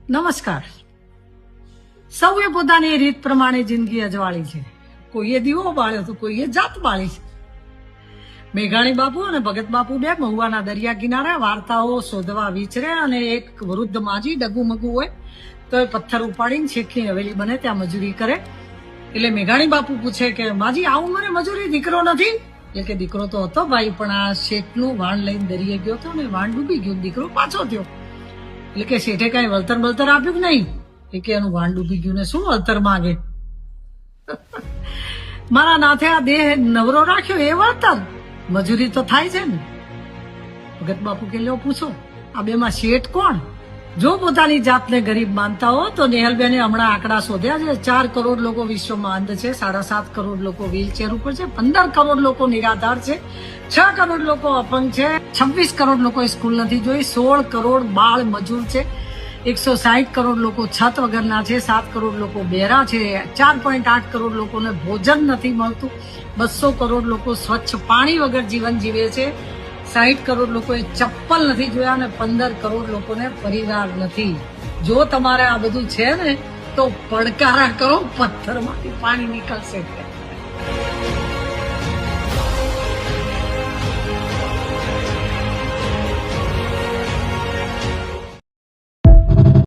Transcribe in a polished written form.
નમસ્કાર. સૌએ પોતાની રીત પ્રમાણે જિંદગી અજવાળી છે. કોઈએ દીવો બાળ્યો તો કોઈએ જાત બાળી છે. મેઘાણી બાપુ અને ભગત બાપુ બે મહુવાના દરિયા કિનારે વાર્તાઓ શોધવા વિચરે અને એક વૃદ્ધ માજી ડગુમગુ હોય તો એ પથ્થર ઉપાડીને શેઠની હવેલી બને ત્યાં મજૂરી કરે. એટલે મેઘાણી બાપુ પૂછે કે માજી આ ઉંમરે મજૂરી દીકરો નથી? એટલે કે દીકરો તો હતો ભાઈ, પણ આ શેઠનું વાણ લઈને દરિયે ગયો હતો ને વાણ ડૂબી ગયું, દીકરો પાછો થયો. એટલે કે શેઠે કઈ વળતર બળતર આપ્યું કે નહીં? એ કે એનું વાણ ડૂબી ગયું ને શું વળતર માંગે? મારા નાથે આ દેહ નવરો રાખ્યો એ વળતર? મજૂરી તો થાય છે ને. ભગત બાપુ કે લ્યો પૂછો, આ બેમાં શેઠ કોણ? જો પોતાની જાતને ગરીબ માનતા હો તો નેહલબેને હમણાં આંકડા શોધ્યા છે. 4 કરોડ લોકો વિશ્વમાં અંધ છે, 7.5 કરોડ લોકો વ્હીલચેર ઉપર છે, 15 કરોડ લોકો નિરાધાર છે, 6 કરોડ લોકો અપંગ છે, 26 કરોડ લોકો સ્કૂલ નથી જોઈ, 16 કરોડ બાળ મજૂર છે, 160 કરોડ લોકો છત વગરના છે, 7 કરોડ લોકો બહેરા છે, 4.8 કરોડ લોકોને ભોજન નથી મળતું, 200 કરોડ લોકો સ્વચ્છ પાણી વગર જીવન જીવે છે, 60 કરોડ લોકોએ ચપ્પલ નથી જોયા અને 15 કરોડ લોકોને પરિવાર નથી. જો તમારે આ બધું છે ને તો પડકારા કરો, પથ્થરમાંથી પાણી નીકળશે.